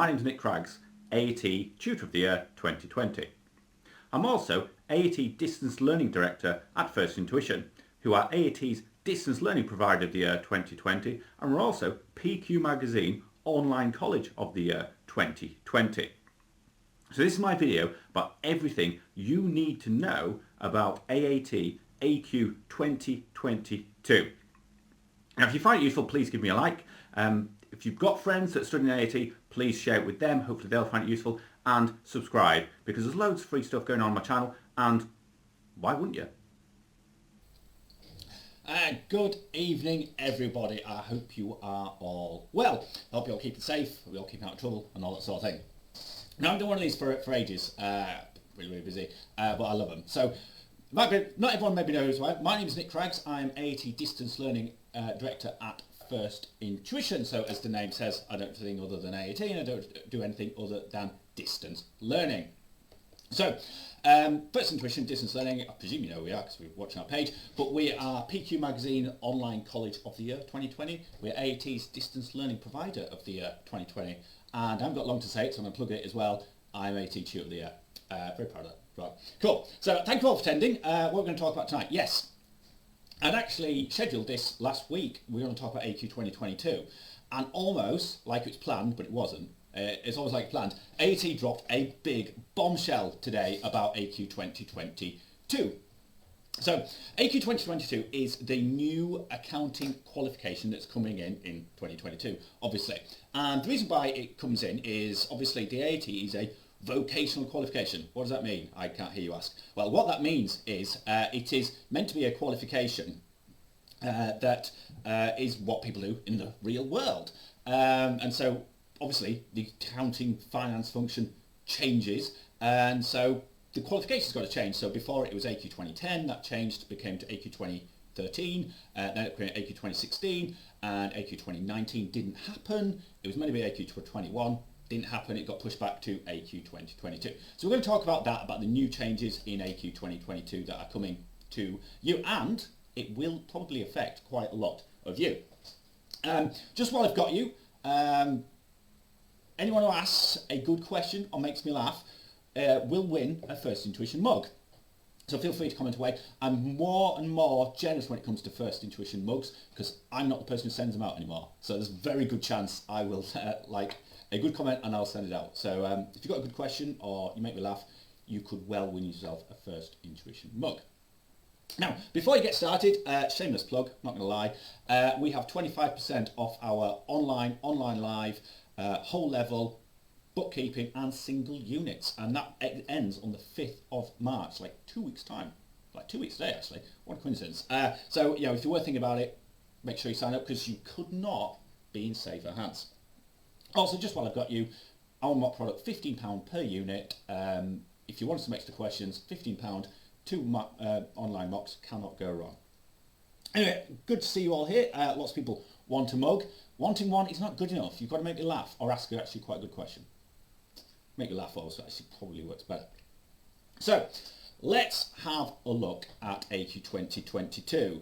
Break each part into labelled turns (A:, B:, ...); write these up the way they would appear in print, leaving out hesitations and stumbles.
A: My name's Nick Craggs, AAT Tutor of the Year 2020. I'm also AAT Distance Learning Director at First Intuition, who are AAT's Distance Learning Provider of the Year 2020, and we're also PQ Magazine Online College of the Year 2020. So this is my video about everything you need to know about AAT AQ 2022. Now, if you find it useful, please give me a like. If you've got friends that are studying AAT, please share it with them. Hopefully they'll find it useful. And subscribe, because there's loads of free stuff going on my channel, and why wouldn't you?
B: Good evening, everybody. I hope you are all well. I hope you're all keeping safe, we're all keeping out of trouble and all that sort of thing. Now, I've done one of these for ages, really busy, but I love them. So, not everyone maybe knows why. My name is Nick Craggs. I'm AAT Distance Learning Director at First Intuition. So, as the name says, I don't do anything other than AAT, and I don't do anything other than distance learning. So, First Intuition, Distance Learning, I presume you know who we are because we're watching our page, but we are PQ Magazine Online College of the Year 2020. We're AAT's Distance Learning Provider of the Year 2020. And I haven't got long to say it, so I'm going to plug it as well. I'm AAT Tutor of the Year. Very proud of that. Right. Cool. So, thank you all for attending. What we're going to talk about tonight. Yes, I'd actually scheduled this last week. We're going to talk about AQ 2022. And almost like it was planned, but it wasn't. It's always like planned. AAT dropped a big bombshell today about AQ 2022. So AQ 2022 is the new accounting qualification that's coming in 2022, obviously. And the reason why it comes in is obviously the AAT is a vocational qualification. What does that mean? I can't hear you ask. Well, what that means is it is meant to be a qualification that is what people do in the real world. And so obviously the accounting finance function changes, and so the qualification's got to change. So before it was AQ 2010, that changed, became to AQ 2013, then it became AQ 2016, and AQ 2019 didn't happen. It was meant to be AQ 2021, didn't happen, it got pushed back to AQ 2022. So we're going to talk about that, about the new changes in AQ 2022 that are coming to you, and it will probably affect quite a lot of you. Just while I've got you, anyone who asks a good question or makes me laugh will win a First Intuition mug. So feel free to comment away. I'm more and more generous when it comes to First Intuition mugs because I'm not the person who sends them out anymore. So there's a very good chance I will like a good comment and I'll send it out. So if you've got a good question or you make me laugh, you could well win yourself a First Intuition mug. Now, before you get started, shameless plug, not going to lie, we have 25% off our online live, whole level, bookkeeping and single units, and that ends on the 5th of March, like 2 weeks time, like 2 weeks today actually. What a coincidence. So, you know, if you were thinking about it, make sure you sign up because you could not be in safer hands. Also, just while I've got you, our mock product, £15 per unit. If you want some extra questions, £15, 2 online mocks, cannot go wrong. Anyway, good to see you all here. Lots of people want a mug. Wanting one is not good enough. You've got to make me laugh or ask actually quite a good question. Make you laugh also actually probably works better. So let's have a look at AQ 2022.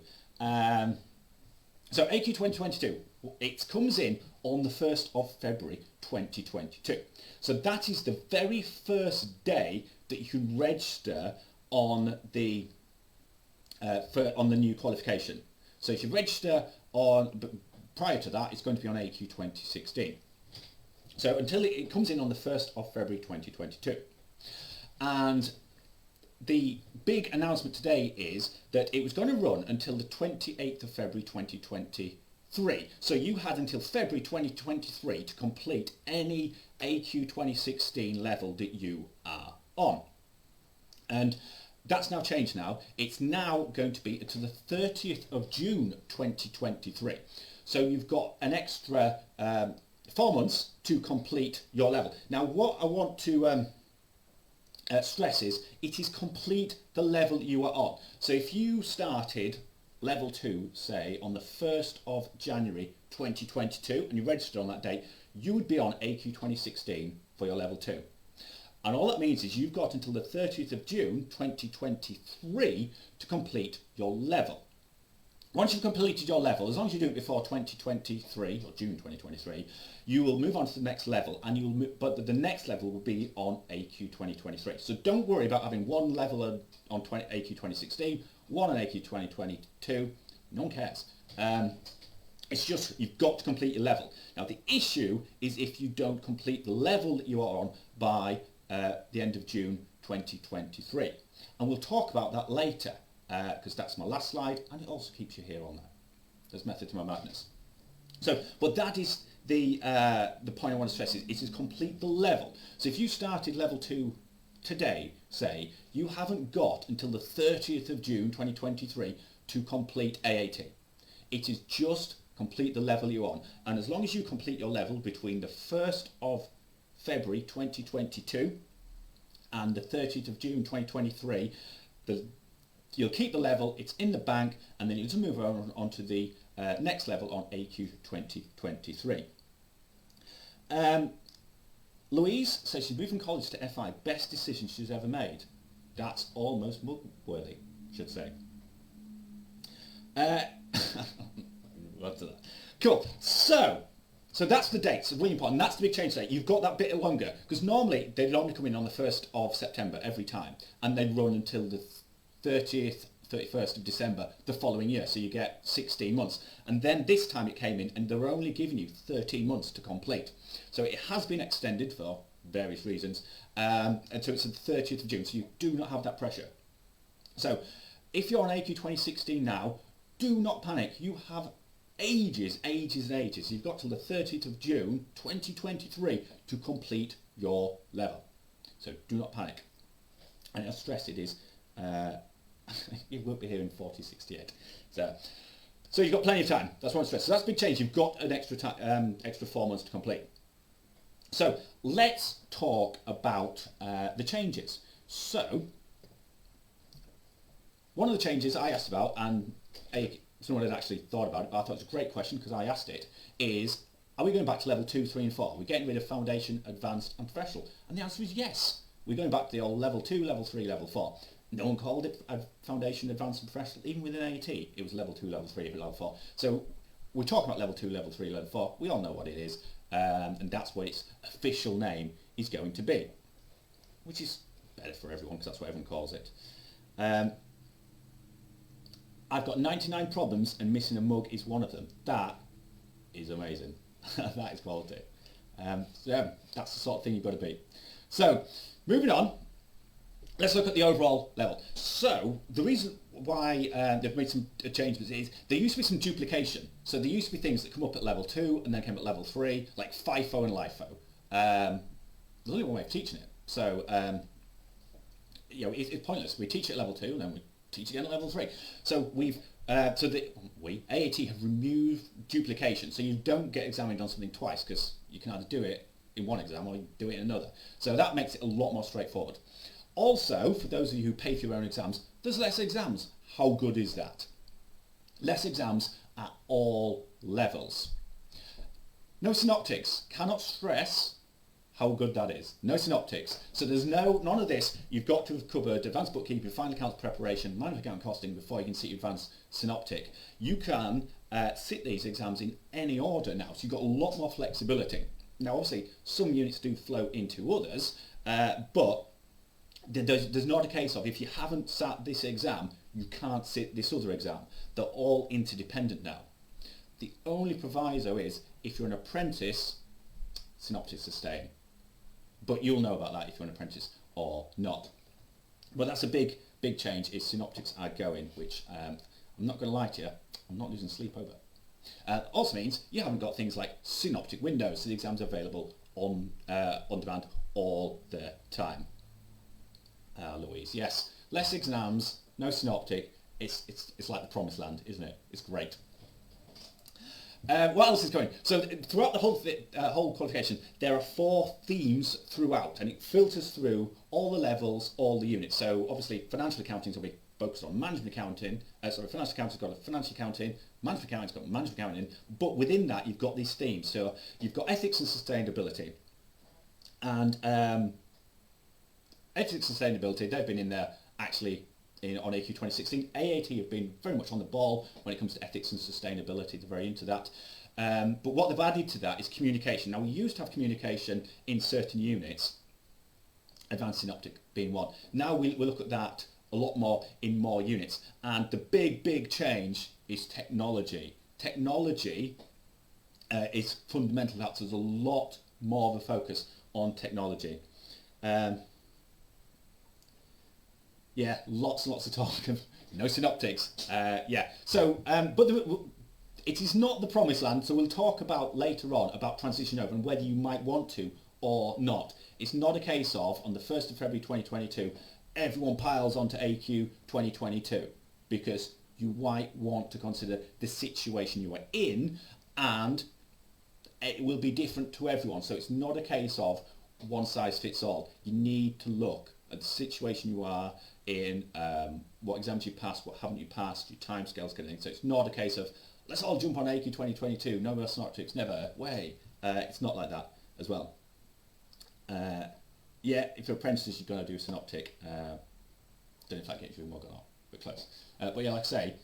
B: So AQ 2022, it comes in on the 1st of February 2022. So that is the very first day that you can register on the new qualification. So if you register prior to that, it's going to be on AQ 2016. So until it comes in on the 1st of February 2022. And the big announcement today is that it was going to run until the 28th of February 2023. So you had until February 2023 to complete any AQ 2016 level that you are on. And that's now changed now. It's now going to be until the 30th of June 2023. So you've got an extra 4 months to complete your level. Now what I want to stress is it is complete the level you are on. So if you started level 2, say on the 1st of January 2022 and you registered on that date, you would be on AQ 2016 for your level 2. And all that means is you've got until the 30th of June 2023 to complete your level. Once you've completed your level, as long as you do it before 2023 or June 2023, you will move on to the next level, and but the next level will be on AQ 2023. So don't worry about having one level on AQ 2016, one on AQ 2022. No one cares. It's just you've got to complete your level. Now the issue is if you don't complete the level that you are on by the end of June 2023, and we'll talk about that later. Because that's my last slide, and it also keeps you here on that. There's method to my madness. So, but that is the point I want to stress is it is complete the level. So if you started level 2 today, say, you haven't got until the 30th of June 2023 to complete AAT. It is just complete the level you're on. And as long as you complete your level between the 1st of February 2022 and the 30th of June 2023, you'll keep the level, it's in the bank, and then you just move on to the next level on AQ 2023. Louise says she's moved from college to FI, best decision she's ever made. That's almost mug-worthy, I should say. What's that? Cool. So that's the date. So really important. That's the big change date. You've got that bit longer, because normally they'd only come in on the 1st of September every time, and they'd run until the 31st of December the following year, so you get 16 months. And then this time it came in and they were only giving you 13 months to complete. So it has been extended for various reasons, and so it's the 30th of June, so you do not have that pressure. So if you're on AQ 2016 now, do not panic. You have ages and ages. You've got till the 30th of June 2023 to complete your level. So do not panic. And how stressed it is, you won't be here in 4068. So you've got plenty of time. That's one stress. So that's a big change. You've got an extra 4 months to complete. So let's talk about the changes. So one of the changes I asked about, and someone had actually thought about it, but I thought it was a great question because I asked it, is are we going back to level 2, 3 and 4? We're getting rid of foundation, advanced and professional. And the answer is yes. We're going back to the old level 2, level 3, level 4. No one called it foundation, advanced and professional. Even within AAT, it was level 2, level 3, level 4. So we're talking about level 2, level 3, level 4. We all know what it is. And that's what its official name is going to be. Which is better for everyone because that's what everyone calls it. I've got 99 problems and missing a mug is one of them. That is amazing. That is quality. So that's the sort of thing you've got to be. So moving on, let's look at the overall level. So the reason why they've made some changes is there used to be some duplication. So there used to be things that come up at level 2 and then came at level 3, like FIFO and LIFO. There's only one way of teaching it. So it's pointless. We teach it at level 2 and then we teach again at level 3. So AAT have removed duplication. So you don't get examined on something twice because you can either do it in one exam or you do it in another. So that makes it a lot more straightforward. Also, for those of you who pay for your own exams, there's less exams. How good is that? Less exams at all levels. No synoptics. Cannot stress how good that is. No synoptics. So there's none of this. You've got to have covered advanced bookkeeping, final accounts preparation, management account costing before you can sit your advanced synoptic. You can sit these exams in any order now, so you've got a lot more flexibility. Now obviously some units do flow into others, but there's not a case of if you haven't sat this exam, you can't sit this other exam. They're all interdependent now. The only proviso is if you're an apprentice, synoptics are staying. But you'll know about that if you're an apprentice or not. But that's a big change is synoptics are going, which I'm not going to lie to you, I'm not losing sleep over. Also means you haven't got things like synoptic windows, so the exams are available on demand all the time. Louise, yes, less exams, no synoptic. It's like the promised land, isn't it? It's great. What else is going? So throughout the whole qualification, there are 4 themes throughout, and it filters through all the levels, all the units. So obviously, financial accounting will be focused on management accounting. Financial accounting's got financial accounting. Management accounting's got management accounting. But within that, you've got these themes. So you've got ethics and sustainability, and ethics and sustainability. They've been in there actually on AQ 2016. AAT have been very much on the ball when it comes to ethics and sustainability. They're very into that. But what they've added to that is communication. Now, we used to have communication in certain units, advanced synoptic being one. Now we look at that a lot more in more units. And the big change is technology. Technology is fundamental to that. So there's a lot more of a focus on technology. Yeah, lots of talk of no synoptics. Yeah, so but it is not the promised land. So we'll talk about later on about transition over and whether you might want to or not. It's not a case of on the 1st of February 2022 everyone piles onto AQ 2022, because you might want to consider the situation you are in, and it will be different to everyone. So it's not a case of one size fits all. You need to look at the situation you are in, what exams you passed, what haven't you passed, your timescales, kind of thing. So it's not a case of let's all jump on AQ 2022, no more synoptics, never, way. It's not like that as well. Yeah, if you're apprentices, you're going to do a synoptic. Don't know if that gets you a mug or not, but close. But yeah, like I say,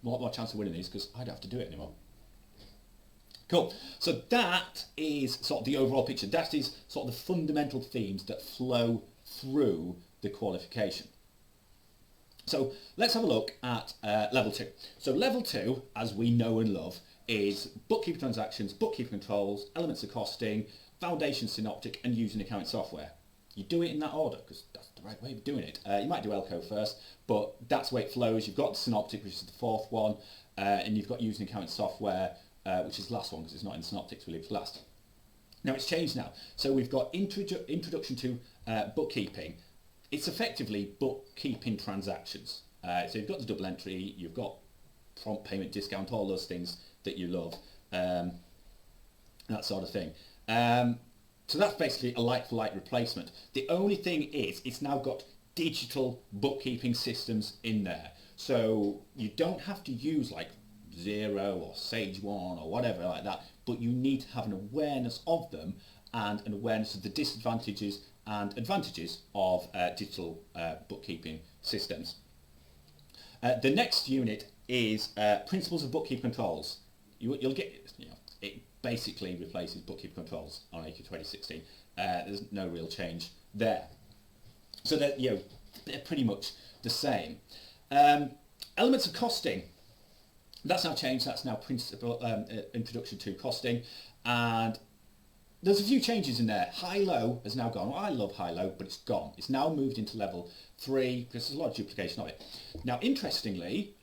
B: a lot more chance of winning these because I don't have to do it anymore. Cool. So that is sort of the overall picture. That is sort of the fundamental themes that flow through the qualification. So let's have a look at level 2. So level 2, as we know and love, is bookkeeping transactions, bookkeeping controls, elements of costing, foundation synoptic, and using accounting software. You do it in that order because that's the right way of doing it. You might do ELCO first, but that's the way it flows. You've got the synoptic, which is the fourth one, and you've got using accounting software, which is the last one because it's not in synoptics, we leave it last. Now it's changed now. So we've got introduction to bookkeeping. It's effectively bookkeeping transactions. So you've got the double entry, you've got prompt payment discount, all those things that you love, that sort of thing. So that's basically a like-for-like replacement. The only thing is it's now got digital bookkeeping systems in there. So you don't have to use like Xero or Sage 1 or whatever like that, but you need to have an awareness of them and an awareness of the disadvantages and advantages of digital bookkeeping systems. The next unit is principles of bookkeeping controls. You'll get, it basically replaces bookkeeping controls on AQ 2016. There's no real change there. So that they're pretty much the same. Elements of costing. That's now changed. That's now principle introduction to costing, and there's a few changes in there. High-low has now gone. Well, I love high-low, but it's gone. It's now moved into level 3 because there's a lot of duplication of it. Now, interestingly,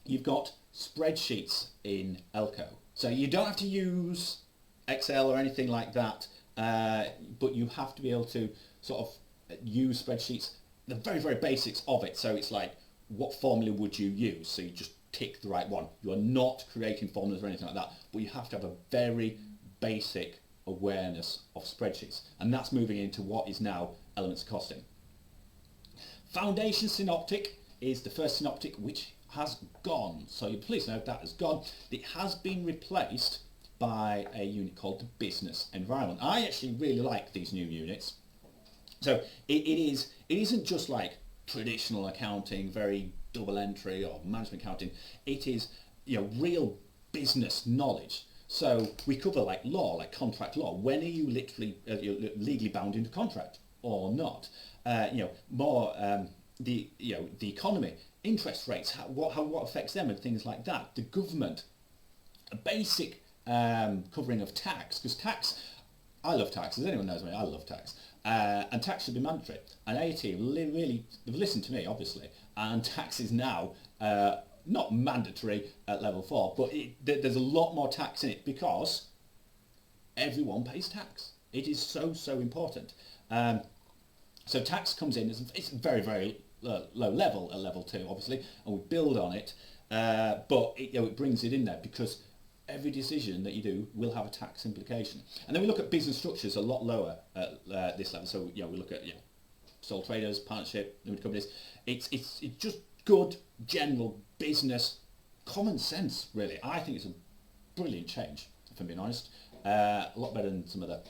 B: you've got spreadsheets in ELCO. So you don't have to use Excel or anything like that, but you have to be able to sort of use spreadsheets, the very, very basics of it. So it's like, what formula would you use? So you just tick the right one. You are not creating formulas or anything like that, but you have to have a very basic awareness of spreadsheets. And that's moving into what is now elements of costing. Foundation synoptic is the first synoptic which has gone. So you please know that has gone. It has been replaced by a unit called the business environment. I actually really like these new units. So it isn't just like traditional accounting, very double entry or management accounting. It is real business knowledge. So we cover like law, like contract law. When are you literally legally bound into contract or not? More the economy, interest rates, what affects them and things like that. The government, a basic covering of tax, because tax, I love tax. As anyone knows me, I love tax. And tax should be mandatory. And AAT really, they've listened to me, obviously, and tax is now not mandatory at level 4, but there's a lot more tax in it because everyone pays tax. It is so important. So tax comes in, it's very, very low level at level 2, obviously, and we build on it, but it brings it in there because every decision that you do will have a tax implication. And then we look at business structures a lot lower at this level. So we look at sole traders, partnership, limited companies. It's just good general business common sense, really. I think it's a brilliant change, if I'm being honest. A lot better than some of the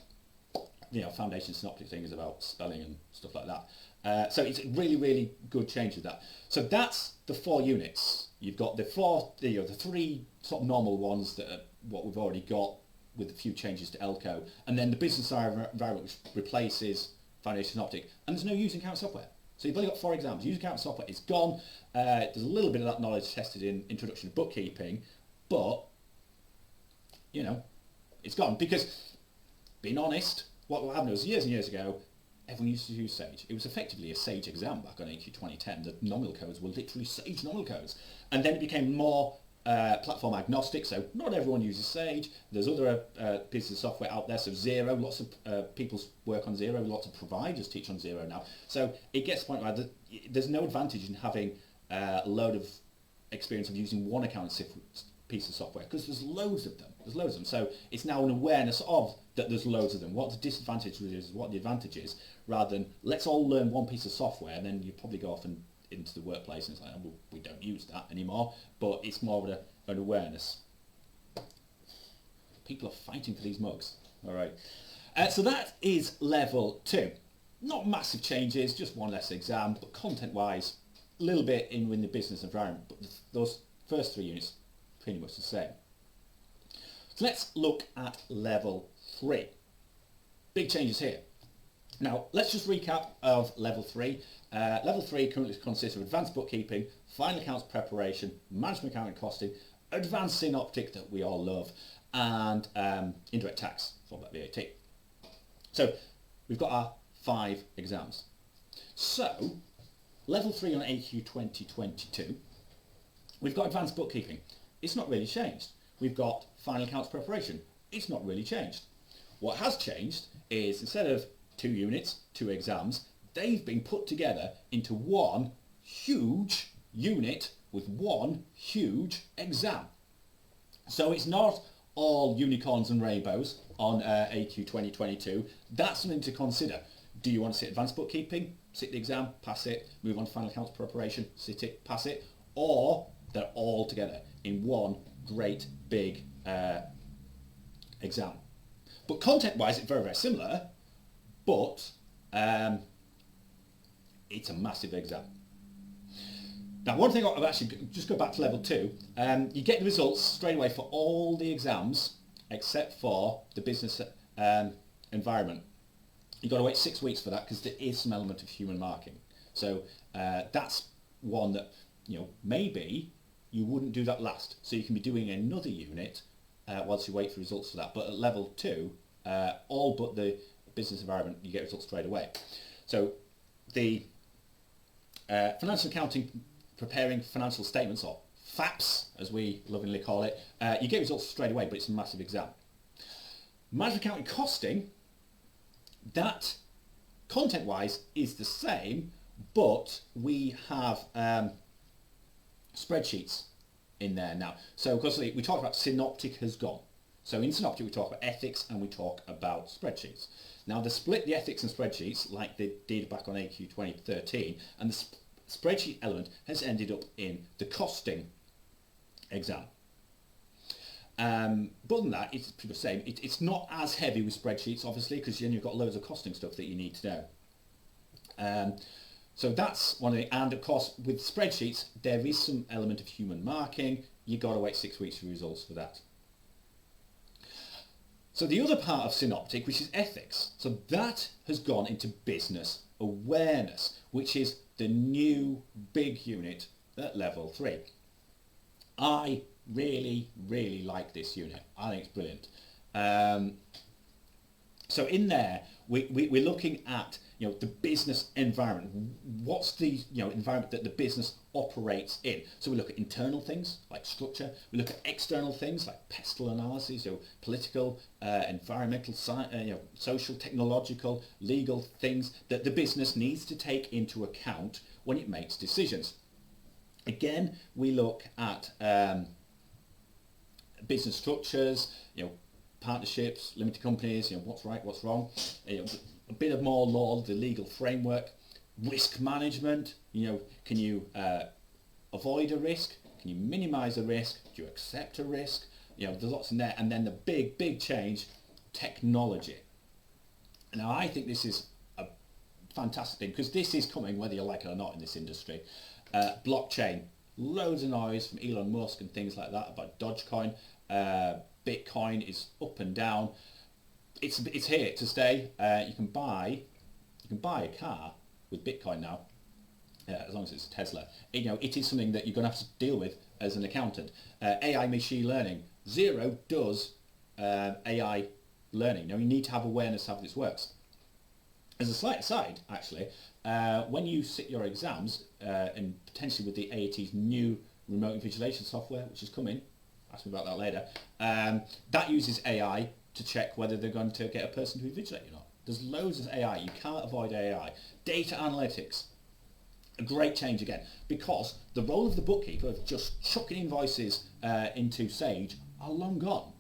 B: foundation synoptic things about spelling and stuff like that. So it's a really, really good change with that. So that's the 4 units. You've got the 3 sort of normal ones that are what we've already got with a few changes to Elco, and then the business environment which replaces Foundation Synoptic, and there's no user account software. So you've only got 4 exams. User account software is gone. There's a little bit of that knowledge tested in Introduction to Bookkeeping, but, you know, it's gone. Because, being honest, what happened was years and years ago, everyone used to use Sage. It was effectively a Sage exam back on AQ 2010. The nominal codes were literally Sage nominal codes. And then it became more platform agnostic, so not everyone uses Sage. There's other pieces of software out there, so Xero, lots of people work on Xero, lots of providers teach on Xero now. So it gets to the point where there's no advantage in having a load of experience of using one accounting piece of software, because there's loads of them. So it's now an awareness of that there's loads of them. What the disadvantage is, what the advantage is, rather than let's all learn one piece of software, and then you probably go off and into the workplace and it's like, oh, well, we don't use that anymore, but it's more of an awareness. People are fighting for these mugs. All right. So that is level 2. Not massive changes, just one less exam, but content-wise, a little bit in the business environment, but those first 3 units, pretty much the same. So let's look at level 3. Big changes here. Now, let's just recap of level 3. Level 3 currently consists of advanced bookkeeping, final accounts preparation, management accounting costing, advanced synoptic that we all love, and indirect tax, for that VAT. So we've got our 5 exams. So level 3 on AQ 2022, we've got advanced bookkeeping. It's not really changed. We've got final accounts preparation. It's not really changed. What has changed is instead of 2 units, 2 exams, they've been put together into one huge unit with one huge exam. So it's not all unicorns and rainbows on AQ 2022. That's something to consider. Do you want to sit advanced bookkeeping, sit the exam, pass it, move on to final accounts preparation, sit it, pass it, or they're all together in one great big exam. But content-wise, it's very, very similar, but it's a massive exam. Now, one thing I've actually, just go back to level 2, you get the results straight away for all the exams except for the business environment. You've got to wait 6 weeks for that because there is some element of human marking. So that's one that, you know, maybe you wouldn't do that last. So you can be doing another unit whilst you wait for results for that. But at level 2, all but the business environment, you get results straight away. So the financial accounting, preparing financial statements, or FAPs as we lovingly call it, you get results straight away, but it's a massive exam. Management accounting costing, that content-wise is the same, but we have spreadsheets in there now. So because we talked about synoptic has gone. So in synoptic we talk about ethics and we talk about spreadsheets. Now they split the ethics and spreadsheets like they did back on AQ 2013, and the spreadsheet element has ended up in the costing exam. But other than that, it's pretty much the same. It's not as heavy with spreadsheets, obviously, because then you've got loads of costing stuff that you need to know. So that's one of the, and of course with spreadsheets there is some element of human marking. You've got to wait 6 weeks for results for that. So the other part of synoptic, which is ethics, so that has gone into business awareness, which is the new big unit at level 3. I really, really like this unit. I think it's brilliant. So in there, we're looking at, you know, the business environment. What's the, you know, environment that the business operates in? So we look at internal things like structure. We look at external things like pestle analysis, you know, political, environmental, you know, social, technological, legal things that the business needs to take into account when it makes decisions. Again, we look at business structures, you know, partnerships, limited companies, you know, what's right, what's wrong, you know, a bit of more law, the legal framework, risk management, you know, can you avoid a risk, can you minimise a risk, do you accept a risk, you know, there's lots in there. And then the big change, technology. Now I think this is a fantastic thing, because this is coming whether you like it or not in this industry. Blockchain, loads of noise from Elon Musk and things like that about Dogecoin. Bitcoin is up and down. It's here to stay. You can buy a car with Bitcoin now, as long as it's a Tesla. It is something that you're going to have to deal with as an accountant. AI machine learning. Xero does AI learning. Now you need to have awareness of how this works. As a slight aside, actually, when you sit your exams, and potentially with the AAT's new remote invigilation software, which is coming, ask me about that later, that uses AI to check whether they're going to get a person to invigilate or not. There's loads of AI. You can't avoid AI. Data analytics. A great change again, because the role of the bookkeeper of just chucking invoices into Sage are long gone.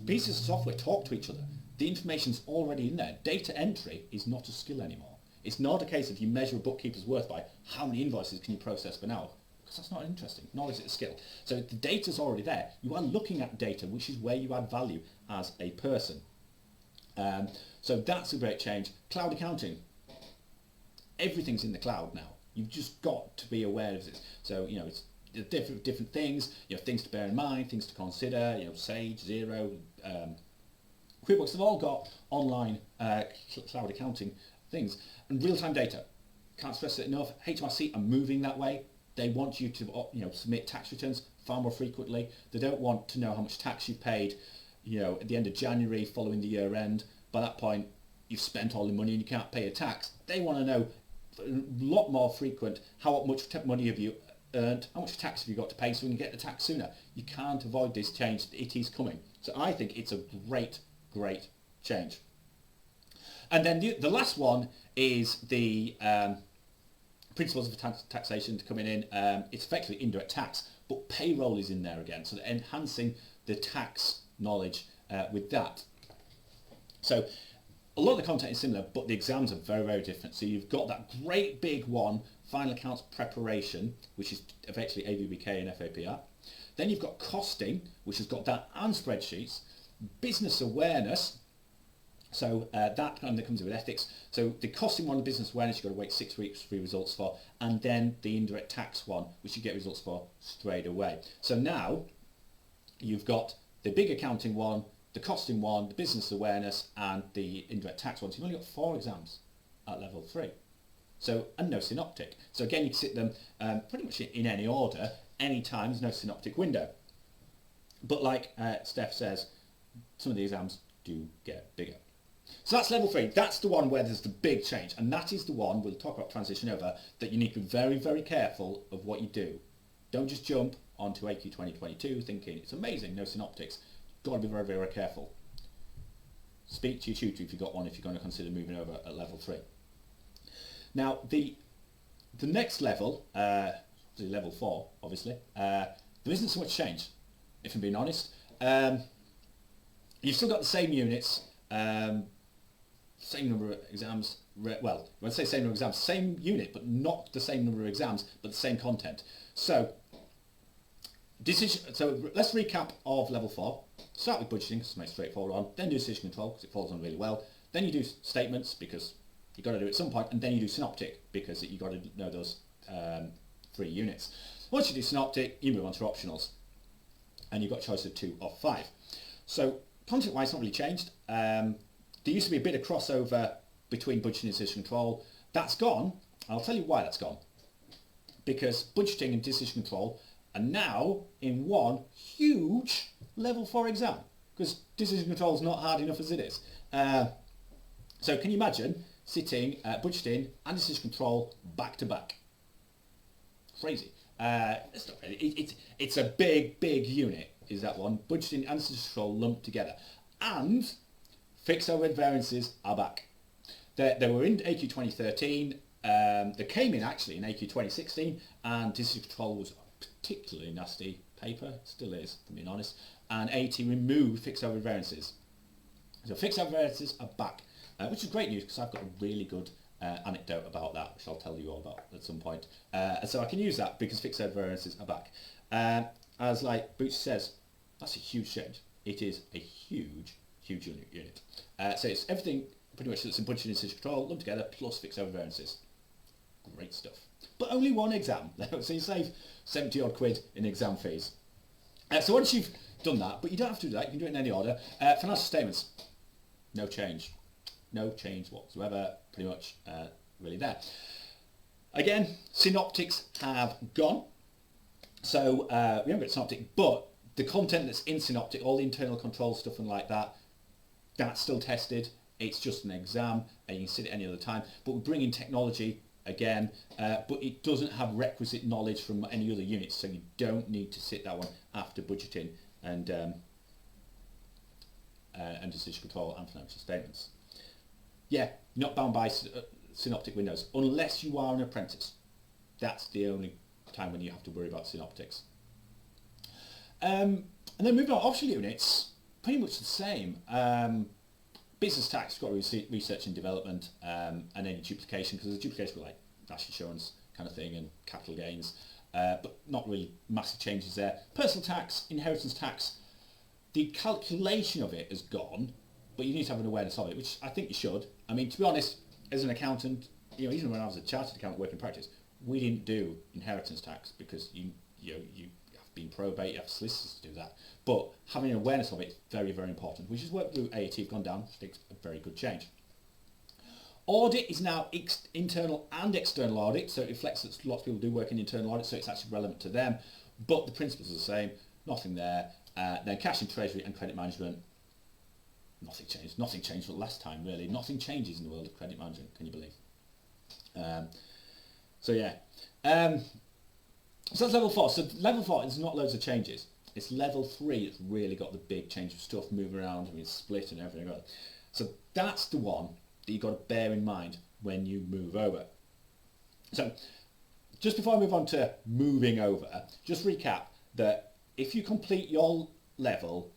B: Pieces of software talk to each other. The information's already in there. Data entry is not a skill anymore. It's not a case of you measure a bookkeeper's worth by how many invoices can you process per hour, because that's not interesting, nor is it a skill. So the data's already there. You are looking at data, which is where you add value as a person. So that's a great change. Cloud accounting. Everything's in the cloud now. You've just got to be aware of this. So, it's different things, things to bear in mind, things to consider, Sage, Xero, QuickBooks, they've all got online cloud accounting things. And real-time data. Can't stress it enough. HMRC are moving that way. They want you to submit tax returns far more frequently. They don't want to know how much tax you've paid at the end of January following the year end. By that point, you've spent all the money and you can't pay a tax. They want to know a lot more frequent how much money have you earned, how much tax have you got to pay, so we can get the tax sooner. You can't avoid this change. It is coming. So I think it's a great change. And then the last one is the principles of taxation coming in. It's effectively indirect tax, but payroll is in there again, so they're enhancing the tax knowledge with that. So a lot of the content is similar, but the exams are very different. So you've got that great big one, final accounts preparation, which is effectively AVBK and FAPR. Then you've got costing, which has got that and spreadsheets. Business awareness, so that kind of comes in with ethics. So the costing one, the business awareness, you've got to wait 6 weeks for results for, and then the indirect tax one, which you get results for straight away. So now you've got the big accounting one, the costing one, the business awareness, and the indirect tax one. So you've only got 4 exams at level 3. So, and no synoptic. So again, you can sit them pretty much in any order, any time. There's no synoptic window. But like Steph says, some of the exams do get bigger. So that's level 3. That's the one where there's the big change. And that is the one, we'll talk about transition over, that you need to be very careful of what you do. Don't just jump onto AQ 2022 thinking it's amazing, no synoptics. You've got to be very careful. Speak to your tutor if you've got one, if you're going to consider moving over at level 3. Now, the next level, level 4, obviously, there isn't so much change, if I'm being honest. You've still got the same units, same number of exams, well, when I say same number of exams, same unit, but not the same number of exams, but the same content. So, let's recap of level 4. Start with budgeting, because it's my straightforward one, then do decision control, because it falls on really well. Then you do statements, because you've got to do it at some point, and then you do synoptic, because you've got to know those 3 units. Once you do synoptic, you move on to optionals, and you've got a choice of 2 or 5. So, content-wise, it's not really changed. There used to be a bit of crossover between budgeting and decision control. That's gone. I'll tell you why that's gone. Because budgeting and decision control are now in one huge level 4 exam. Because decision control is not hard enough as it is. So can you imagine sitting budgeting and decision control back to back? Crazy. It's not really. It's a big unit, is that one. Budgeting and decision control lumped together. And fixed overhead variances are back. They were in AQ 2013. They came in actually in AQ 2016, and decision control was a particularly nasty paper, still is, to be honest. And AAT removed fixed overhead variances. So fixed overhead variances are back, which is great news because I've got a really good anecdote about that, which I'll tell you all about at some point. So I can use that because fixed overhead variances are back. As like Boots says, that's a huge change. It is a huge unit. So it's everything pretty much some budgeting and decision control lumped together plus fixed over variances. Great stuff. But only one exam, so you save 70 odd quid in exam fees. So once you've done that, but you don't have to do that, you can do it in any order. Financial statements, no change. No change whatsoever, pretty much really there. Again, synoptics have gone. So we haven't got synoptic, but the content that's in synoptic, all the internal control stuff and like that, that's still tested. It's just an exam and you can sit it any other time. But we're bringing technology again, but it doesn't have requisite knowledge from any other units, so you don't need to sit that one after budgeting and decision control and financial statements. Yeah, not bound by synoptic windows unless you are an apprentice. That's the only time when you have to worry about synoptics. And then moving on, optional units, pretty much the same. Business tax, got research and development, and any duplication, because the duplication were like national insurance kind of thing and capital gains, but not really massive changes there. Personal tax, inheritance tax, the calculation of it has gone, but you need to have an awareness of it, which I think you should. I mean, to be honest, as an accountant, you know, even when I was a chartered accountant working in practice, we didn't do inheritance tax because you have been probate, you have solicitors to do that. But having an awareness of it is very, very important, which is what through AAT have gone down, which I think is a very good change. Audit is now internal and external audit, so it reflects that lots of people do work in internal audit, so it's actually relevant to them, but the principles are the same, nothing there. Then cash and treasury and credit management, nothing changed from last time really, nothing changes in the world of credit management, can you believe? So yeah, so that's level 4. So level 4 is not loads of changes. It's level 3 that's really got the big change of stuff moving around, I mean split and everything else. So that's the one that you've got to bear in mind when you move over. So just before I move on to moving over, just recap that if you complete your level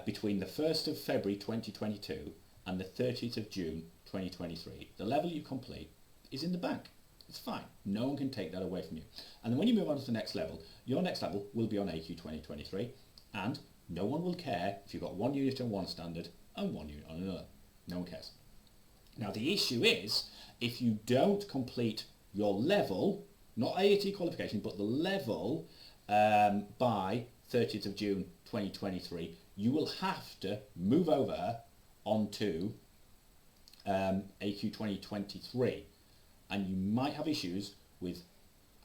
B: between the 1st of February 2022 and the 30th of June 2023, the level you complete is in the bank. It's fine. No one can take that away from you. And then when you move on to the next level, your next level will be on AQ 2023, and no one will care if you've got one unit on one standard and one unit on another. No one cares. Now the issue is, if you don't complete your level, not AAT qualification, but the level by 30th of June 2023, you will have to move over onto AQ 2023. And you might have issues with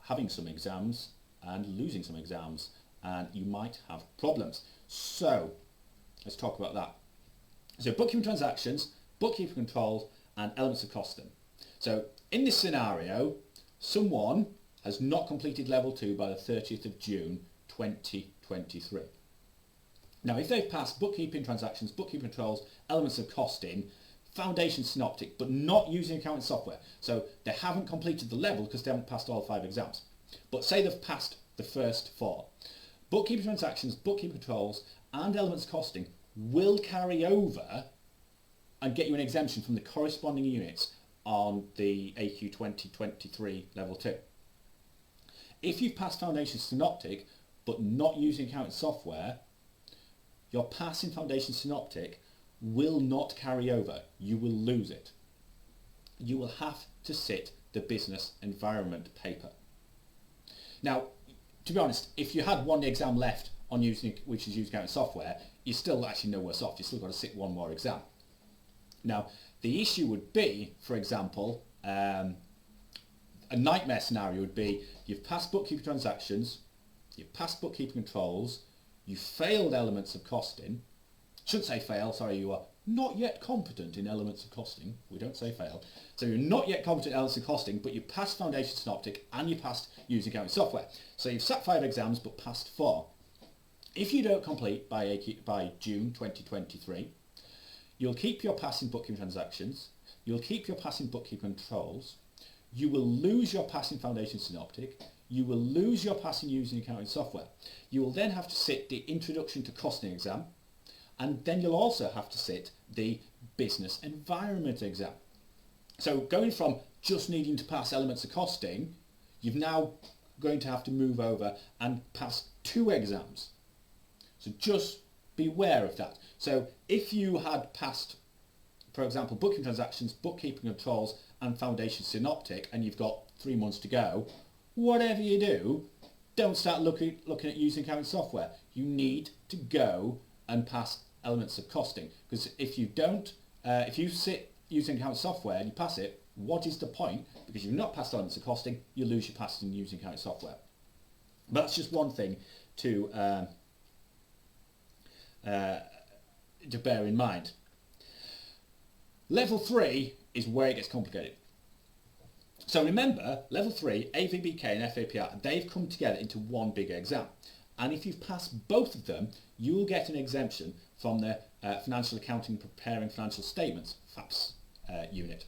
B: having some exams and losing some exams, and you might have problems. So let's talk about that. So bookkeeping transactions, bookkeeping controls, and elements of costing. So in this scenario, someone has not completed level 2 by the 30th of June 2023. Now if they've passed bookkeeping transactions, bookkeeping controls, elements of costing, foundation synoptic, but not using accounting software. So they haven't completed the level because they haven't passed all 5 exams. But say they've passed the first 4. Bookkeeping transactions, bookkeeping controls, and elements costing will carry over and get you an exemption from the corresponding units on the AQ 2023 level 2. If you've passed foundation synoptic but not using accounting software, your passing foundation synoptic will not carry over. You will lose it. You will have to sit the business environment paper. Now, to be honest, if you had one exam left on using, which is using accounting software, you're still actually no worse off. You've still got to sit one more exam. Now, the issue would be, for example, a nightmare scenario would be you've passed bookkeeping transactions, you've passed bookkeeping controls, you've failed elements of costing. Shouldn't say fail, sorry, you are not yet competent in elements of costing. We don't say fail. So you're not yet competent in elements of costing, but you passed foundation synoptic and you passed using accounting software. So you've sat 5 exams but passed 4. If you don't complete by June 2023, you'll keep your passing bookkeeping transactions, you'll keep your passing bookkeeping controls, you will lose your passing foundation synoptic, you will lose your passing using accounting software. You will then have to sit the introduction to costing exam, and then you'll also have to sit the business environment exam. So going from just needing to pass elements of costing, you've now going to have to move over and pass 2 exams. So just beware of that. So if you had passed for example, booking transactions, bookkeeping controls, and foundation synoptic, and you've got 3 months to go, whatever you do, don't start looking at using accounting software. You need to go and pass elements of costing, because if you don't, if you sit using accounting software and you pass it, what is the point? Because you've not passed elements of costing, you lose your passing using accounting software. But that's just one thing to bear in mind. Level 3 is where it gets complicated. So remember, level 3, AVBK and FAPR, they've come together into one big exam. And if you've passed both of them, you'll get an exemption from the Financial Accounting Preparing Financial Statements, FAPS unit.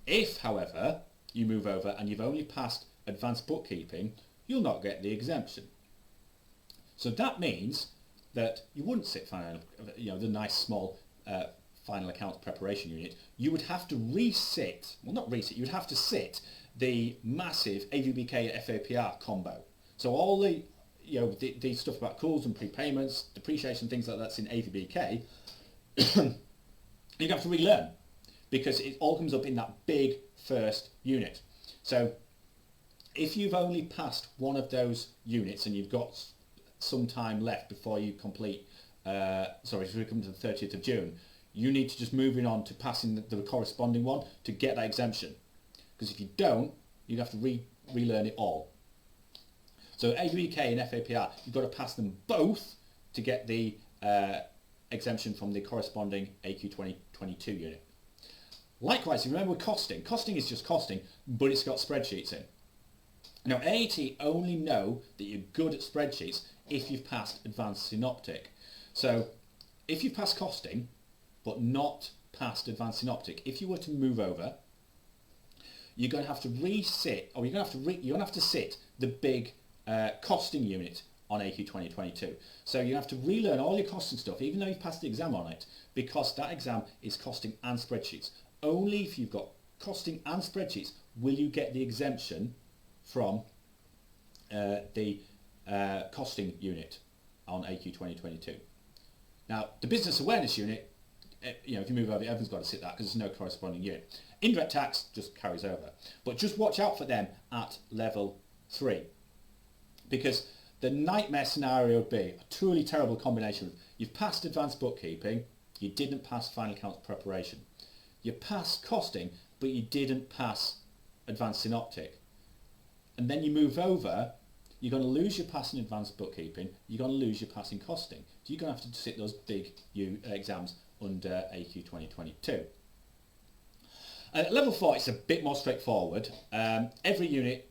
B: If, however, you move over and you've only passed advanced bookkeeping, you'll not get the exemption. So that means that you wouldn't sit the nice small final accounts preparation unit. You would have to resit, well not resit, you would have to sit the massive AVBK FAPR combo. So all the the stuff about calls and prepayments, depreciation, things like that's in AVBK, you have to relearn, because it all comes up in that big first unit. So if you've only passed one of those units and you've got some time left before you complete, if we come to the 30th of June, you need to just move on to passing the corresponding one to get that exemption. Because if you don't, you have to relearn it all. So AVK and FAPR, you've got to pass them both to get the exemption from the corresponding AQ 2022 unit. Likewise, remember with costing. Costing is just costing, but it's got spreadsheets in. Now AAT only know that you're good at spreadsheets if you've passed advanced synoptic. So if you've passed costing, but not passed advanced synoptic, if you were to move over, you're going to have to resit, or you're going to have to sit the big costing unit on AQ 2022. So you have to relearn all your costing stuff, even though you've passed the exam on it, because that exam is costing and spreadsheets. Only if you've got costing and spreadsheets will you get the exemption from the costing unit on AQ 2022. Now, the business awareness unit, if you move over, everyone's got to sit that because there's no corresponding unit. Indirect tax just carries over. But just watch out for them at level 3. Because the nightmare scenario would be a truly terrible combination of you've passed advanced bookkeeping, you didn't pass final accounts preparation. You passed costing, but you didn't pass advanced synoptic. And then you move over, you're going to lose your passing advanced bookkeeping, you're going to lose your passing costing. So you're going to have to sit those big exams under AQ 2022. At level 4, it's a bit more straightforward. Every unit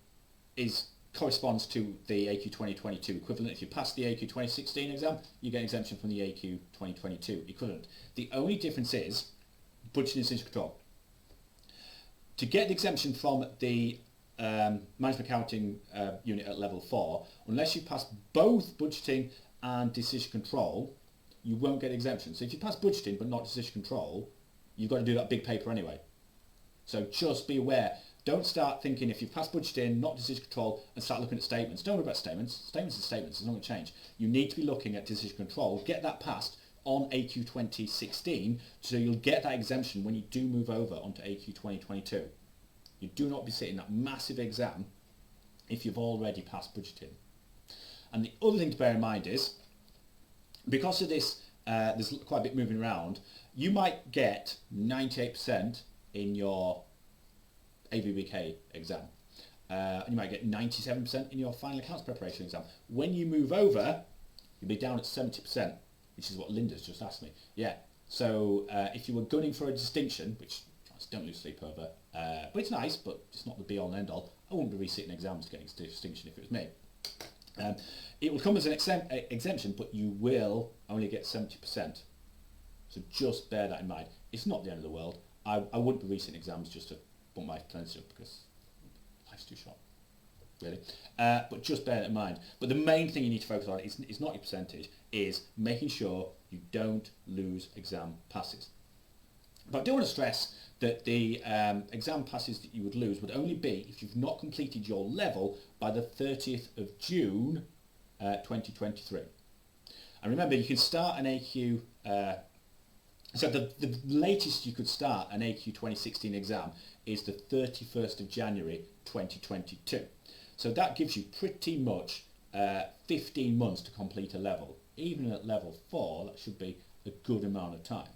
B: corresponds to the AQ 2022 equivalent. If you pass the AQ 2016 exam, you get exemption from the AQ 2022 equivalent. The only difference is budgeting and decision control. To get the exemption from the management accounting unit at level 4, unless you pass both budgeting and decision control, you won't get exemption. So if you pass budgeting but not decision control, you've got to do that big paper anyway. So just be aware. Don't start thinking if you pass budgeting, not decision control, and start looking at statements. Don't worry about statements. Statements are statements. It's not going to change. You need to be looking at decision control. Get that passed on AQ 2016, so you'll get that exemption when you do move over onto AQ 2022. You do not be sitting that massive exam if you've already passed budgeting. And the other thing to bear in mind is, because of this, there's quite a bit moving around, you might get 98% in your AVBK exam. And you might get 97% in your final accounts preparation exam. When you move over, you'll be down at 70%, which is what Linda's just asked me. Yeah, so if you were gunning for a distinction, which don't lose sleep over, but it's nice, but it's not the be all and end all. I wouldn't be resitting exams getting a distinction if it was me. It will come as an exemption, but you will only get 70%. So just bear that in mind. It's not the end of the world. I wouldn't be resitting exams just to bump my percentage up, because life's too short, really. But just bear that in mind. But the main thing you need to focus on is not your percentage, is making sure you don't lose exam passes. But I do want to stress that the exam passes that you would lose would only be if you've not completed your level by the 30th of June 2023. And remember, you can start an AQ So the latest you could start an AQ 2016 exam is the 31st of January 2022. So that gives you pretty much 15 months to complete a level. Even at level 4, that should be a good amount of time.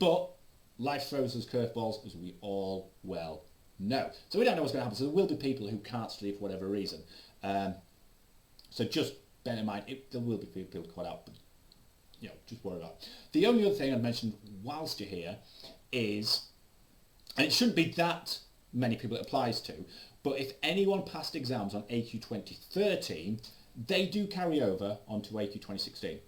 B: But life throws us curveballs, as we all well know. So we don't know what's going to happen. So there will be people who can't study for whatever reason. So just bear in mind, there will be people caught out, but just worry about it. The only other thing I'd mention whilst you're here is, and it shouldn't be that many people it applies to, but if anyone passed exams on AQ 2013, they do carry over onto AQ 2016.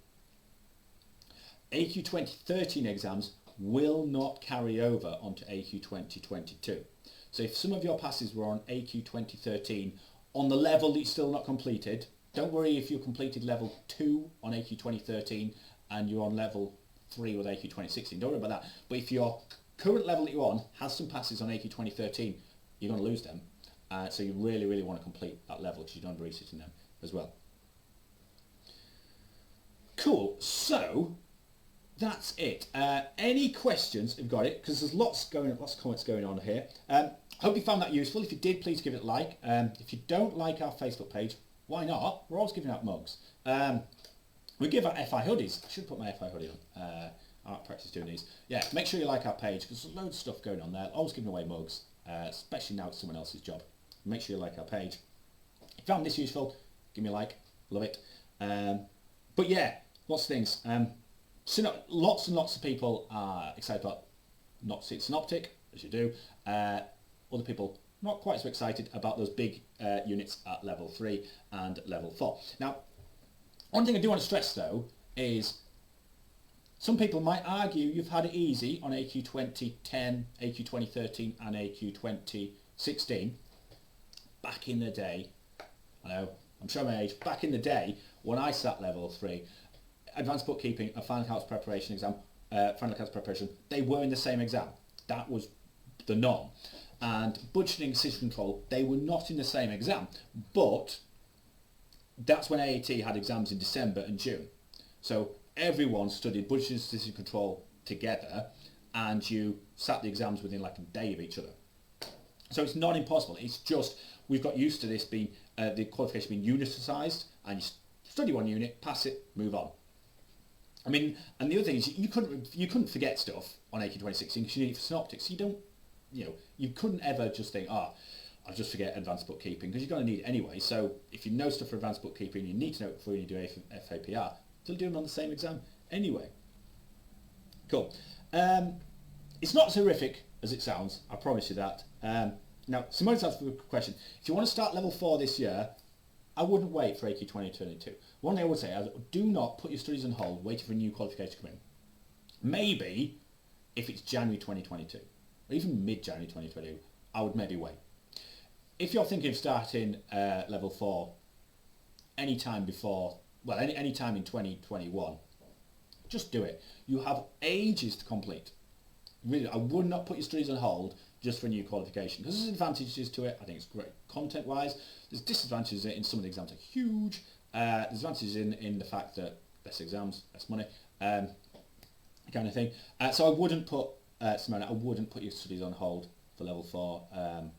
B: AQ 2013 exams will not carry over onto AQ 2022. So if some of your passes were on AQ 2013 on the level that you still not completed, don't worry if you completed level 2 on AQ 2013 and you're on level 3 with AQ 2016. Don't worry about that. But if your current level that you're on has some passes on AQ 2013, you're going to lose them. So you really, really want to complete that level because you don't want to resit in them as well. Cool. So that's it. Any questions? You've got it, because there's lots of comments going on here. Hope you found that useful. If you did, please give it a like. If you don't like our Facebook page, why not? We're always giving out mugs. We give out FI hoodies. I should put my FI hoodie on. I practice doing these. Yeah, make sure you like our page because there's loads of stuff going on there. Always giving away mugs, especially now it's someone else's job. Make sure you like our page. If you found this useful, give me a like. Love it. But yeah, lots of things. Lots and lots of people are excited about not seeing synoptic, as you do. Other people not quite so excited about those big units at level 3 and level 4. Now, one thing I do want to stress though is some people might argue you've had it easy on AQ 2010, AQ 2013 and AQ 2016. Back in the day, I know, I'm showing my age, back in the day when I sat level 3, advanced bookkeeping and final accounts preparation exam, they were in the same exam. That was the norm. And budgeting and decision control, they were not in the same exam, but that's when AAT had exams in December and June. So everyone studied budgeting and decision control together, and you sat the exams within like a day of each other. So it's not impossible. It's just we've got used to this being the qualification being unitised, and you study one unit, pass it, move on. I mean, and the other thing is you couldn't forget stuff on AQ 2016 because you need it for synoptics. You couldn't ever just think, I'll just forget advanced bookkeeping, because you're going to need it anyway. So if you know stuff for advanced bookkeeping, you need to know it before you do FAPR. They'll do them on the same exam anyway. Cool. It's not as horrific as it sounds, I promise you that. Now, Simone's asked a question. If you want to start level 4 this year, I wouldn't wait for AQ 2022. One thing I would say is do not put your studies on hold waiting for a new qualification to come in. Maybe if it's January 2022, or even mid-January 2022, I would maybe wait. If you're thinking of starting level 4 any time before, well, any time in 2021, just do it. You have ages to complete. Really, I would not put your studies on hold just for a new qualification, because there's advantages to it. I think it's great content-wise. There's disadvantages in some of the exams are huge. There's advantages in the fact that less exams, less money, kind of thing. So I wouldn't put, Simona, I wouldn't put your studies on hold for level 4.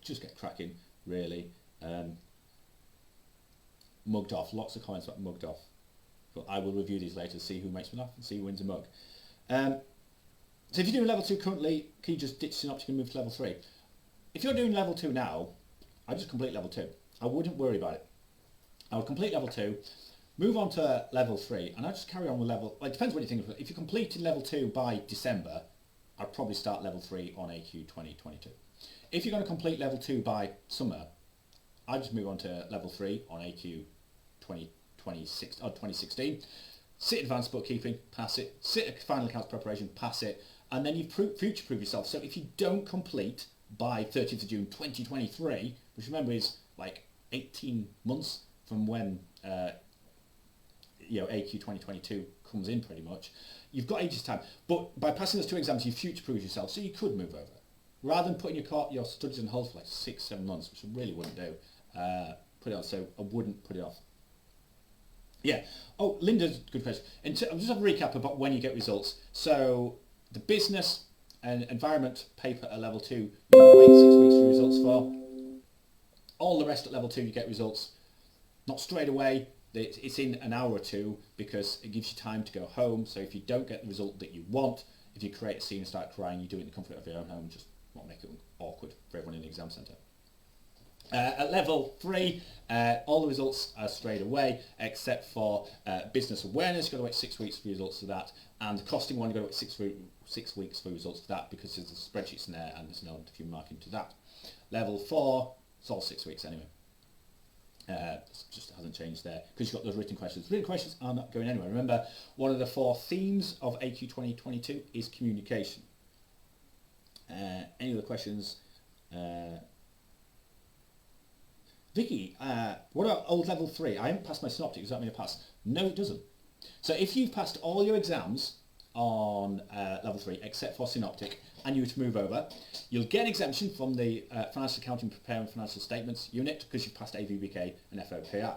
B: Just get cracking, really. Mugged off. Lots of comments about mugged off. But I will review these later, see who makes me laugh and see who wins a mug. So if you're doing level 2 currently, can you just ditch synoptic and move to level 3? If you're doing level 2 now, I just complete level 2. I wouldn't worry about it. I would complete level 2, move on to level 3, and I'd just carry on with level... Well, it depends what you think. If you completed level 2 by December, I'd probably start level 3 on AQ 2022. If you're going to complete level 2 by summer, I'd just move on to level 3 on AQ 2016. Sit advanced bookkeeping, pass it. Sit final accounts preparation, pass it. And then you future-proof yourself. So if you don't complete by 30th of June 2023, which remember is like 18 months from when AQ 2022 comes in pretty much, you've got ages of time. But by passing those 2 exams, you future-proof yourself, so you could move over. Rather than putting your studies on hold for like 6-7 months, which I really wouldn't do, put it on, so I wouldn't put it off. Yeah. Oh, Linda's good question. I'll just have a recap about when you get results. So The business and environment paper at level 2, you wait 6 weeks for results for. All the rest at level 2 you get results not straight away, it's in an hour or two because it gives you time to go home. So if you don't get the result that you want, if you create a scene and start crying, you do it in the comfort of your own home, just not make it awkward for everyone in the exam centre. At level 3, all the results are straight away except for business awareness. You've got to wait 6 weeks for results of that, and the costing one, you've got to wait 6 weeks for results of that because there's the spreadsheets in there and there's no few marking to that. Level 4, it's all 6 weeks anyway. It just hasn't changed there because you've got those written questions. Written questions are not going anywhere. Remember, one of the 4 themes of AQ 2022 is communication. Any other questions? Vicky, what about old level 3? I haven't passed my synoptic. Does that mean I pass? No, it doesn't. So if you've passed all your exams on level 3 except for synoptic and you were to move over, you'll get an exemption from the financial accounting preparing financial statements unit because you've passed AVBK and FOPR.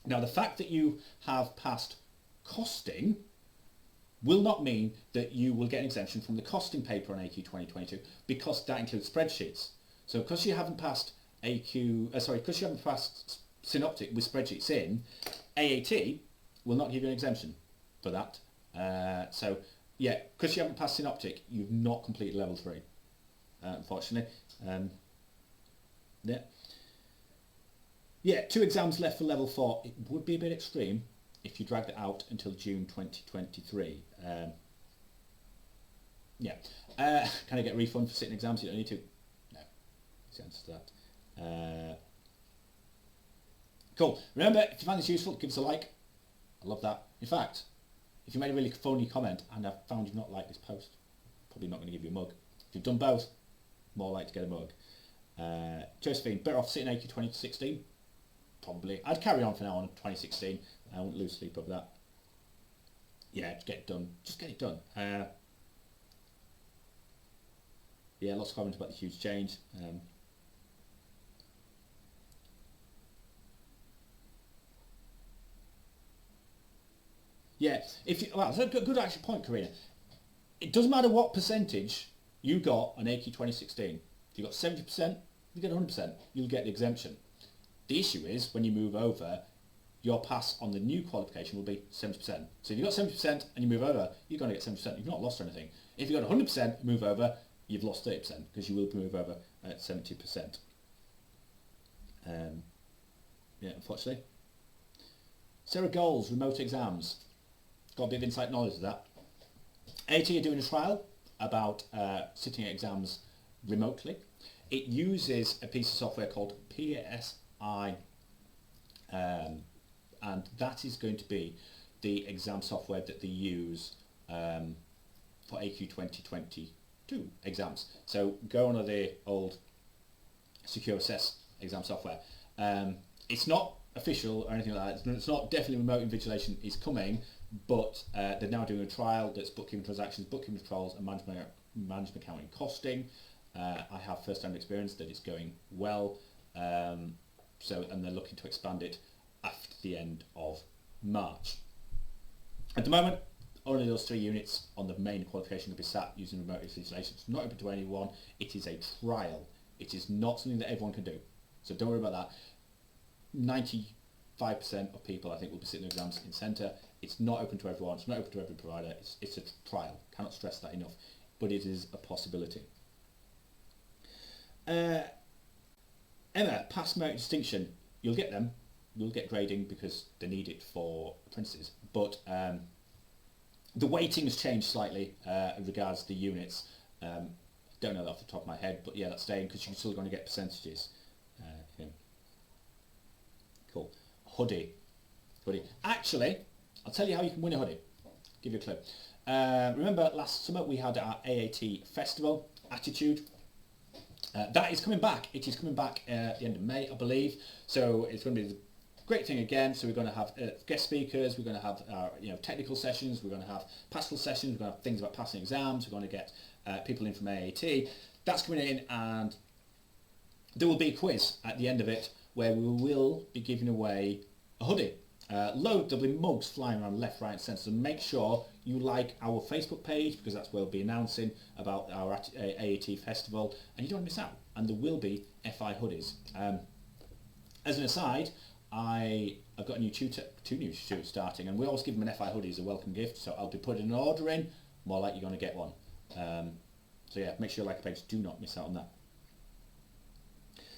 B: Now the fact that you have passed costing will not mean that you will get an exemption from the costing paper on AQ 2022 because that includes spreadsheets. So because you haven't passed because you haven't passed synoptic with spreadsheets in, AAT will not give you an exemption for that. So yeah, because you haven't passed synoptic, you've not completed level 3, unfortunately. Yeah, 2 exams left for level 4. It would be a bit extreme if you dragged it out until June 2023. Yeah. Can I get a refund for sitting exams? You don't need to. No. That's the answer to that. Cool. Remember, if you find this useful, give us a like. I love that. In fact, if you made a really phony comment and I've found you've not liked this post, probably not going to give you a mug. If you've done both, more like to get a mug. Josephine, better off sitting AQ 2016? Probably. I'd carry on for now on 2016. I won't lose sleep over that. Yeah, just get it done. Just get it done. Yeah, lots of comments about the huge change. Yeah, well, that's a good actual point, Karina. It doesn't matter what percentage you got on AQ 2016. If you got 70%, you get 100%. You'll get the exemption. The issue is when you move over, your pass on the new qualification will be 70%. So if you've got 70% and you move over, you're going to get 70%. You've not lost anything. If you've got 100%, move over, you've lost 30% because you will move over at 70%. Yeah, unfortunately. Sarah Goals, remote exams. Got a bit of insight knowledge of that. AAT are doing a trial about sitting exams remotely. It uses a piece of software called PSI, and that is going to be the exam software that they use for AQ 2022 exams. So go on to the old Secure Assess exam software. It's not official or anything like that. It's not definitely remote invigilation is coming, but they're now doing a trial that's bookkeeping transactions, bookkeeping controls and management accounting costing. I have first-hand experience that it's going well, and they're looking to expand it after the end of March. At the moment, only those 3 units on the main qualification can be sat using remote invigilation. It's not open to anyone. It is a trial. It is not something that everyone can do. So don't worry about that. 95% of people, I think, will be sitting exams in centre. It's not open to everyone. It's not open to every provider. It's a trial. Cannot stress that enough. But it is a possibility. Emma, pass merit distinction. You'll get them. You'll get grading because they need it for apprentices. But the weighting has changed slightly in regards to the units. Don't know that off the top of my head, but yeah, that's staying because you're still going to get percentages. Yeah. Cool. Hoodie. Actually, I'll tell you how you can win a hoodie. Give you a clue. Remember last summer we had our AAT Festival, Attitude. That is coming back. It is coming back at the end of May, I believe. So it's going to be the great thing again. So we're going to have guest speakers. We're going to have technical sessions. We're going to have pastoral sessions. We're going to have things about passing exams. We're going to get people in from AAT. That's coming in, and there will be a quiz at the end of it where we will be giving away a hoodie. There'll be mugs flying around left, right and centre, so make sure you like our Facebook page, because that's where we'll be announcing about our AAT Festival, and you don't want to miss out. And there will be FI hoodies. As an aside, I've got two new tutors starting, and we always give them an FI hoodie as a welcome gift, so I'll be putting an order in, more likely you're going to get one. So yeah, make sure you like the page, do not miss out on that.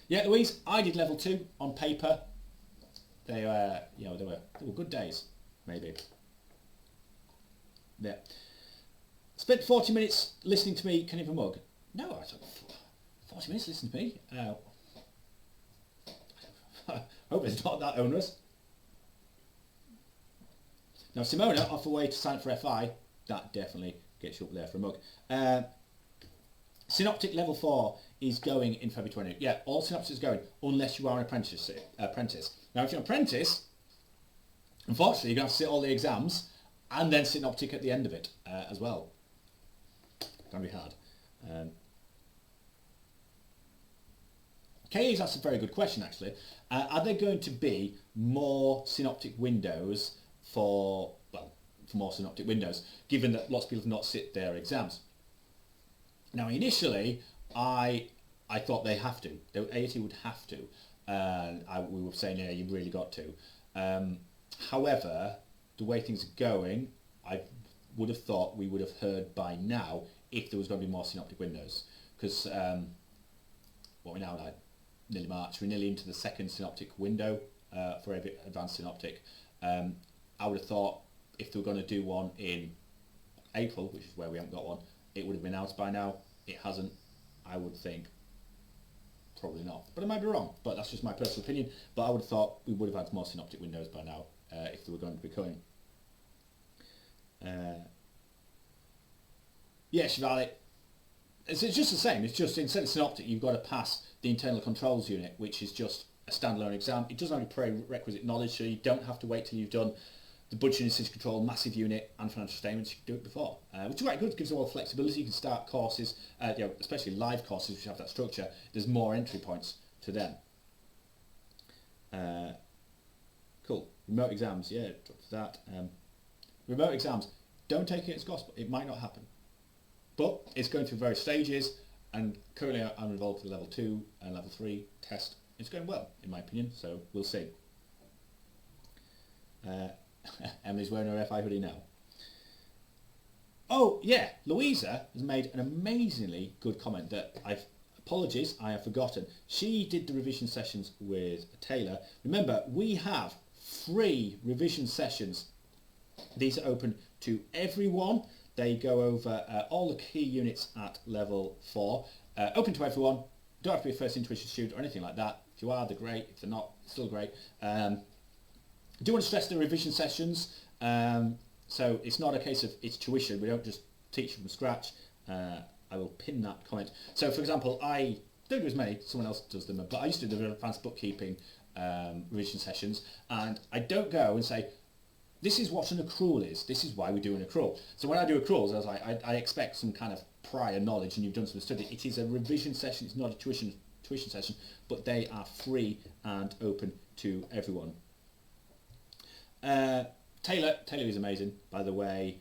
B: Yeah, Louise, I did level 2 on paper. They were good days, maybe. Yeah. Spent 40 minutes listening to me, can you have a mug? No, I took 40 minutes listening to me. I hope it's not that onerous. Now, Simona, off the way to sign up for FI, that definitely gets you up there for a mug. Synoptic level 4 is going in February 20. Yeah, all Synoptic is going, unless you are an apprentice. Now, if you're an apprentice, unfortunately, you're going to have to sit all the exams and then Synoptic at the end of it as well. Going to be hard. Kaylee's asked a very good question, actually. Are there going to be more Synoptic windows for more Synoptic windows, given that lots of people have not sit their exams? Now, initially, I thought they have to. AAT would have to. We were saying, yeah, you've really got to. However, the way things are going, I would have thought we would have heard by now if there was going to be more Synoptic windows. Because what we're now like nearly March, we're nearly into the second Synoptic window for Advanced Synoptic. I would have thought if they were going to do one in April, which is where we haven't got one, it would have been out by now. It hasn't. I would think probably not, but I might be wrong, but that's just my personal opinion. But I would have thought we would have had more Synoptic windows by now if they were going to be coming. Yeah, Shivali, it's just the same. It's just instead of Synoptic, you've got to pass the internal controls unit, which is just a standalone exam. It doesn't have prerequisite knowledge, so you don't have to wait till you've done the budget and decision control, massive unit and financial statements. You can do it before, which is quite good. It gives you all the flexibility. You can start courses, especially live courses which have that structure. There's more entry points to them. Cool. Remote exams, yeah, that. Remote exams, don't take it as gospel. It might not happen, but it's going through various stages, and currently I'm involved with level 2 and level 3 test. It's going well, in my opinion, so we'll see. Emily's wearing her FI hoodie now. Oh yeah, Louisa has made an amazingly good comment that apologies, I have forgotten. She did the revision sessions with Taylor. Remember, we have free revision sessions. These are open to everyone. They go over all the key units at level 4. Open to everyone. Don't have to be a first intuition student or anything like that. If you are, they're great. If they're not, still great. I do want to stress the revision sessions, so it's not a case of it's tuition. We don't just teach from scratch. I will pin that comment. So for example, I don't do as many, someone else does them, but I used to do the advanced bookkeeping revision sessions, and I don't go and say, this is what an accrual is, this is why we do an accrual. So when I do accruals, I expect some kind of prior knowledge and you've done some study. It is a revision session, it's not a tuition session, but they are free and open to everyone. Taylor is amazing, by the way.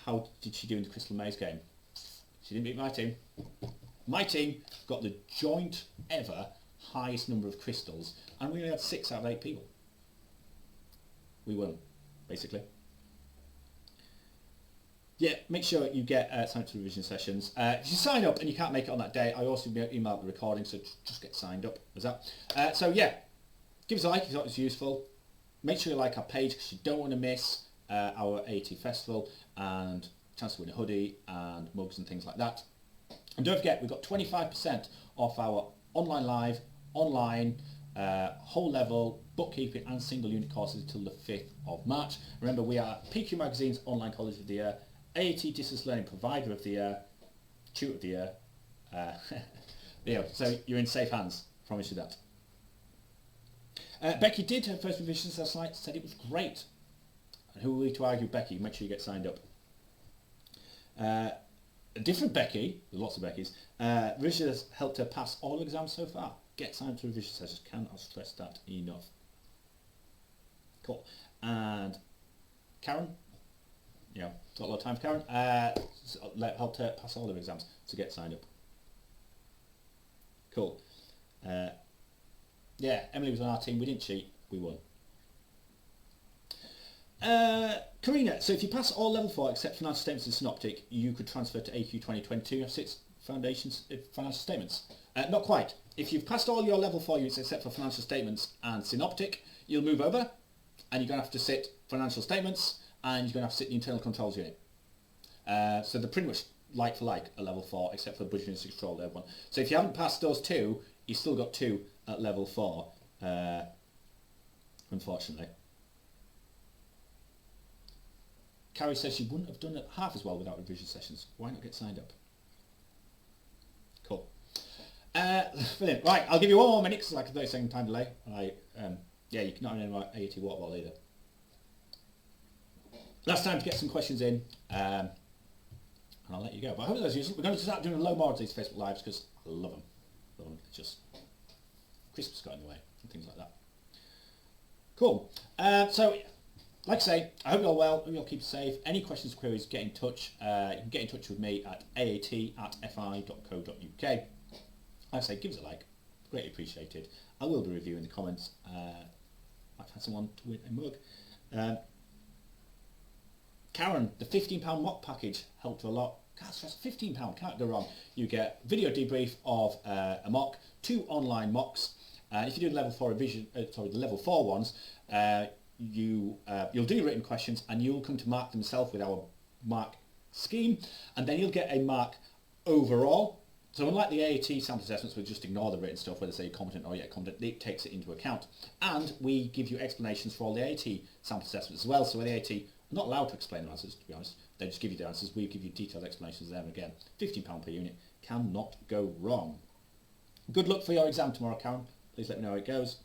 B: How did she do in the Crystal Maze game? She didn't beat my team. My team got the joint ever highest number of crystals, and we only had 6 out of 8 people. We won, basically. Yeah, make sure you get signed up to revision sessions. If you sign up and you can't make it on that day, I also email the recording, so just get signed up as that. So yeah, give us a like if you thought it was useful. Make sure you like our page because you don't want to miss our AAT Festival and chance to win a hoodie and mugs and things like that. And don't forget, we've got 25% off our online live, whole level, bookkeeping and single unit courses until the 5th of March. Remember, we are PQ Magazine's Online College of the Year, AAT Distance Learning Provider of the Year, Tutor of the Year. So you're in safe hands, promise you that. Becky did her first revisions last night, said it was great. And who are we to argue Becky? Make sure you get signed up. A different Becky, there's lots of Beckys, revision has helped her pass all exams so far. Get signed up to revision sessions, cannot stress that enough. Cool. And Karen, got a lot of time for Karen, helped her pass all her exams to get signed up. Cool. Yeah, Emily was on our team. We didn't cheat. We won. Karina, so if you pass all level 4 except financial statements and synoptic, you could transfer to AQ 2022 of 6 foundations financial statements. Not quite. If you've passed all your level 4 units except for financial statements and synoptic, you'll move over and you're going to have to sit financial statements and you're going to have to sit the internal controls unit. So they're pretty much like for like at level 4 except for budgeting and control level 1. So if you haven't passed those 2, you've still got 2 at level 4, unfortunately. Carrie says she wouldn't have done it half as well without revision sessions. Why not get signed up? Cool. Brilliant. Right, I'll give you 1 more minute because it's like a 30-second time delay. Yeah, you cannot have any AAT water bottle either. Last time to get some questions in, and I'll let you go. But I hope those are useful. We're going to start doing a load more of these Facebook Lives because I love them. It's just Christmas got in the way and things like that. Cool. So, like I say, I hope you're well. I hope you'll keep safe. Any questions, queries, get in touch. You can get in touch with me at aat@fi.co.uk. Like I say, give us a like. Greatly appreciated. I will be reviewing the comments. I've had someone to win a mug. Karen, the £15 mock package helped her a lot. God, that's £15, can't go wrong. You get video debrief of a mock, 2 online mocks. If you do the level 4 revision, the level 4 ones, you'll do written questions and you'll come to mark them yourself with our mark scheme, and then you'll get a mark overall. So unlike the AAT sample assessments, we just ignore the written stuff, whether say you're competent or yet competent, it takes it into account. And we give you explanations for all the AAT sample assessments as well. So the AAT are not allowed to explain their answers, to be honest. They just give you the answers. We give you detailed explanations there and again. £15 per unit, cannot go wrong. Good luck for your exam tomorrow, Karen. Please let me know how it goes.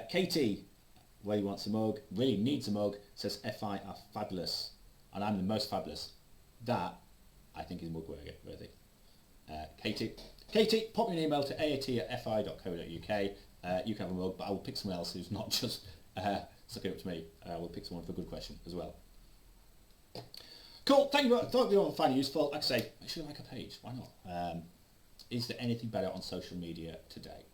B: Katie, where you want a mug, really needs a mug, says FI are fabulous. And I'm the most fabulous. That, I think, is mug worthy. Katie, pop me an email to aat@fi.co.uk. You can have a mug, but I will pick someone else who's not just sucking up to me. We'll pick someone for a good question as well. Cool, thank you. I thought you all find it useful. Like I say, make sure you like a page. Why not? Is there anything better on social media today?